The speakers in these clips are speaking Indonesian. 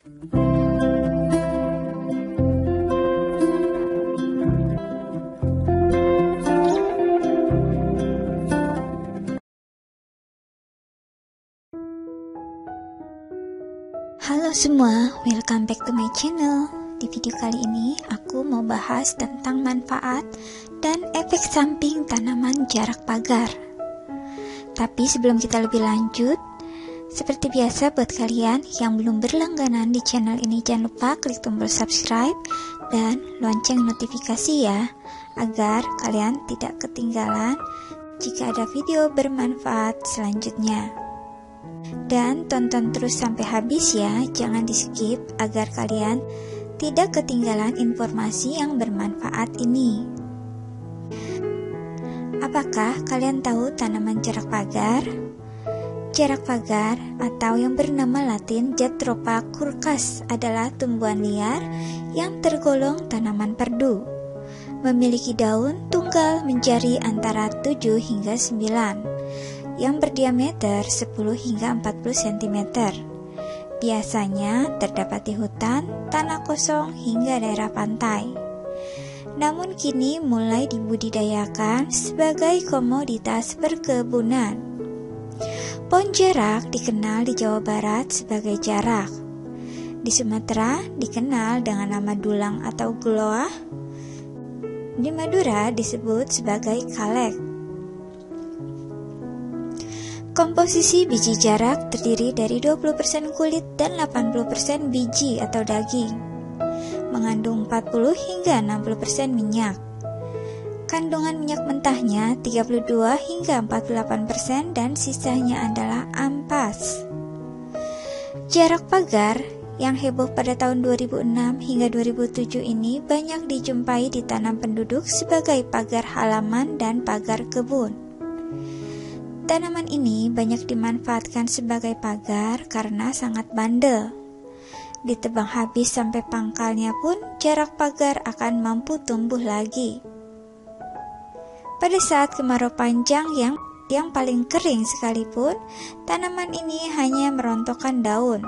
Halo semua, welcome back to my channel. Di video kali ini aku mau bahas tentang manfaat dan efek samping tanaman jarak pagar. Tapi sebelum kita lebih lanjut, seperti biasa buat kalian yang belum berlangganan di channel ini, jangan lupa klik tombol subscribe dan lonceng notifikasi ya, agar kalian tidak ketinggalan jika ada video bermanfaat selanjutnya. Dan tonton terus sampai habis ya, jangan di skip agar kalian tidak ketinggalan informasi yang bermanfaat ini. Apakah kalian tahu tanaman jarak pagar? Jarak pagar atau yang bernama latin Jatropha curcas adalah tumbuhan liar yang tergolong tanaman perdu. Memiliki daun tunggal menjari antara 7 hingga 9 yang berdiameter 10 hingga 40 cm. Biasanya terdapat di hutan, tanah kosong, hingga daerah pantai. Namun kini mulai dibudidayakan sebagai komoditas perkebunan. Pohon jarak dikenal di Jawa Barat sebagai jarak. Di Sumatera dikenal dengan nama dulang atau gloah. Di Madura disebut sebagai kalek. Komposisi biji jarak terdiri dari 20% kulit dan 80% biji atau daging. Mengandung 40 hingga 60% minyak. Kandungan minyak mentahnya 32 hingga 48% dan sisanya adalah ampas. Jarak pagar yang heboh pada tahun 2006 hingga 2007 ini banyak dijumpai ditanam penduduk sebagai pagar halaman dan pagar kebun. Tanaman ini banyak dimanfaatkan sebagai pagar karena sangat bandel. Ditebang habis sampai pangkalnya pun jarak pagar akan mampu tumbuh lagi. Pada saat kemarau panjang yang paling kering sekalipun, tanaman ini hanya merontokkan daun.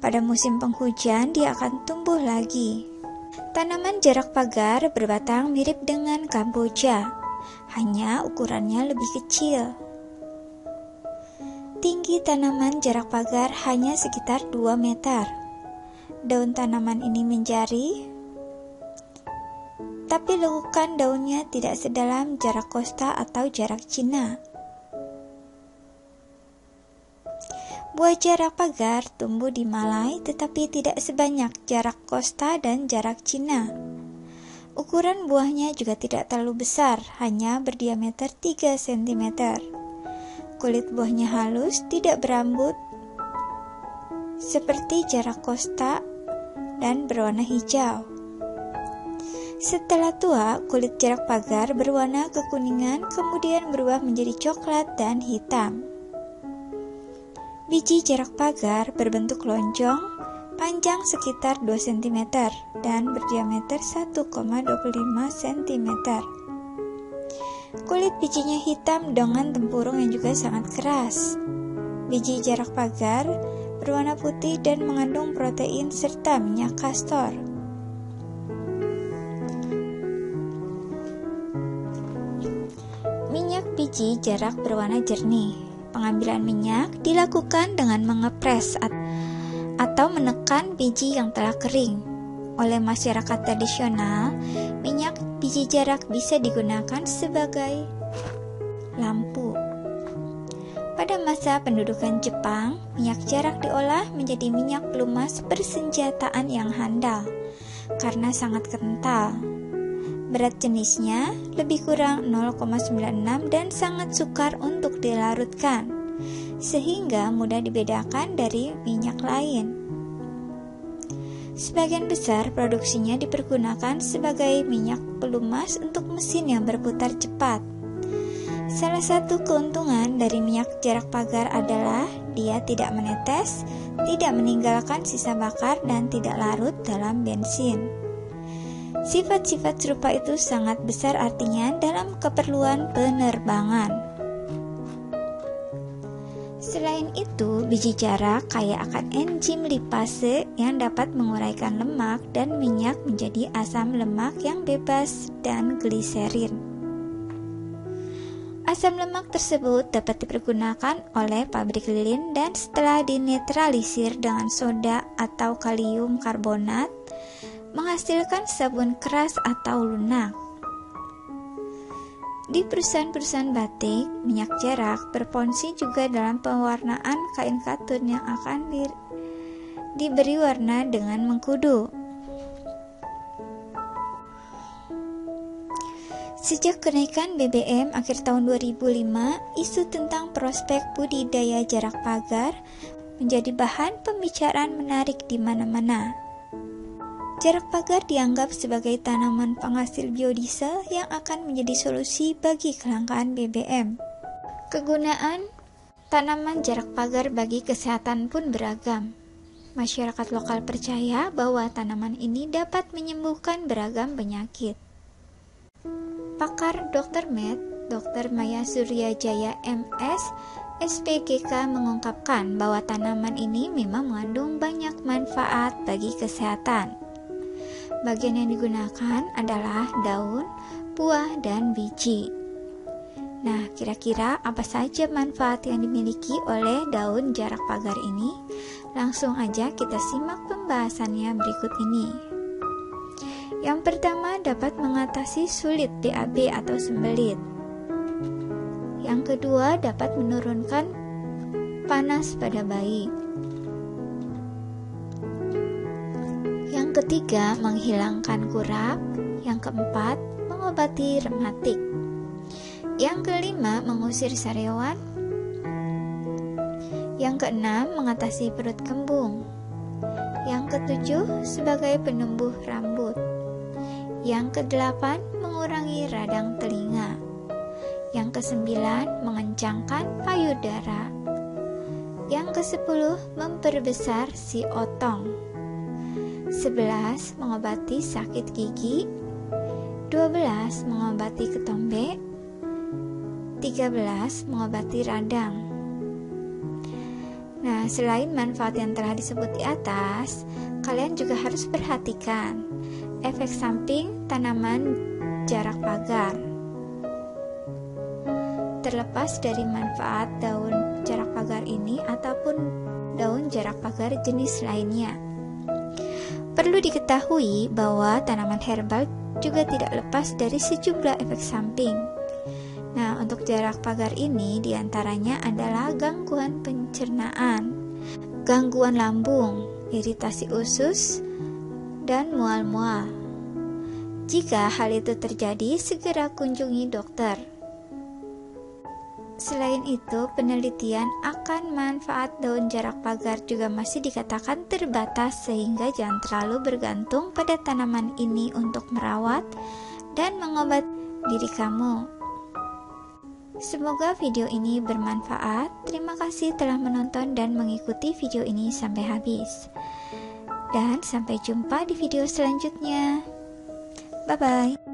Pada musim penghujan dia akan tumbuh lagi. Tanaman jarak pagar berbatang mirip dengan kamboja, hanya ukurannya lebih kecil. Tinggi tanaman jarak pagar hanya sekitar 2 meter. Daun tanaman ini menjari, tapi lekukan daunnya tidak sedalam jarak kosta atau jarak Cina. Buah jarak pagar tumbuh di Malai tetapi tidak sebanyak jarak kosta dan jarak Cina. Ukuran buahnya juga tidak terlalu besar, hanya berdiameter 3 cm. Kulit buahnya halus, tidak berambut, seperti jarak kosta dan berwarna hijau. Setelah tua, kulit jarak pagar berwarna kekuningan, kemudian berubah menjadi coklat dan hitam. Biji jarak pagar berbentuk lonjong, panjang sekitar 2 cm dan berdiameter 1,25 cm. Kulit bijinya hitam dengan tempurung yang juga sangat keras. Biji jarak pagar berwarna putih dan mengandung protein serta minyak kastor. Minyak biji jarak berwarna jernih. Pengambilan minyak dilakukan dengan mengepres atau menekan biji yang telah kering. Oleh masyarakat tradisional, minyak biji jarak bisa digunakan sebagai lampu. Pada masa pendudukan Jepang, minyak jarak diolah menjadi minyak pelumas persenjataan yang handal karena sangat kental. Berat jenisnya lebih kurang 0,96 dan sangat sukar untuk dilarutkan, sehingga mudah dibedakan dari minyak lain. Sebagian besar produksinya dipergunakan sebagai minyak pelumas untuk mesin yang berputar cepat. Salah satu keuntungan dari minyak jarak pagar adalah dia tidak menetes, tidak meninggalkan sisa bakar, dan tidak larut dalam bensin. Sifat-sifat serupa itu sangat besar artinya dalam keperluan penerbangan. Selain Selain itu, biji jarak kaya akan enzim lipase yang dapat menguraikan lemak dan minyak menjadi asam lemak yang bebas dan gliserin. Asam lemak tersebut dapat dipergunakan oleh pabrik lilin dan setelah dinetralisir dengan soda atau kalium karbonat, menghasilkan sabun keras atau lunak. Di perusahaan-perusahaan batik, minyak jarak berfungsi juga dalam pewarnaan kain katun yang akan diberi warna dengan mengkudu. Sejak kenaikan BBM akhir tahun 2005, isu tentang prospek budidaya jarak pagar menjadi bahan pembicaraan menarik di mana-mana. Jarak pagar dianggap sebagai tanaman penghasil biodiesel yang akan menjadi solusi bagi kelangkaan BBM. Kegunaan tanaman jarak pagar bagi kesehatan pun beragam. Masyarakat lokal percaya bahwa tanaman ini dapat menyembuhkan beragam penyakit. Pakar Dr. Med, Dr. Maya Suryajaya MS, SPGK mengungkapkan bahwa tanaman ini memang mengandung banyak manfaat bagi kesehatan. Bagian yang digunakan adalah daun, buah, dan biji. Nah, kira-kira apa saja manfaat yang dimiliki oleh daun jarak pagar ini? Langsung aja kita simak pembahasannya berikut ini. Yang pertama, dapat mengatasi sulit BAB atau sembelit. Yang kedua, dapat menurunkan panas pada bayi. Yang ketiga, menghilangkan kurap. Yang keempat, mengobati rematik. Yang kelima, mengusir sariawan. Yang keenam, mengatasi perut kembung. Yang ketujuh, sebagai penumbuh rambut. Yang kedelapan, mengurangi radang telinga. Yang kesembilan, mengencangkan payudara. Yang kesepuluh, memperbesar si otong. 11. Mengobati sakit gigi. 12. Mengobati ketombe. 13. Mengobati radang. Nah, selain manfaat yang telah disebut di atas, kalian juga harus perhatikan efek samping tanaman jarak pagar. Terlepas dari manfaat daun jarak pagar ini ataupun daun jarak pagar jenis lainnya, perlu diketahui bahwa tanaman herbal juga tidak lepas dari sejumlah efek samping. Nah, untuk jarak pagar ini diantaranya adalah gangguan pencernaan, gangguan lambung, iritasi usus, dan mual-mual. Jika hal itu terjadi, segera kunjungi dokter. Selain itu, penelitian akan manfaat daun jarak pagar juga masih dikatakan terbatas sehingga jangan terlalu bergantung pada tanaman ini untuk merawat dan mengobati diri kamu. Semoga video ini bermanfaat. Terima kasih telah menonton dan mengikuti video ini sampai habis. Dan sampai jumpa di video selanjutnya. Bye-bye.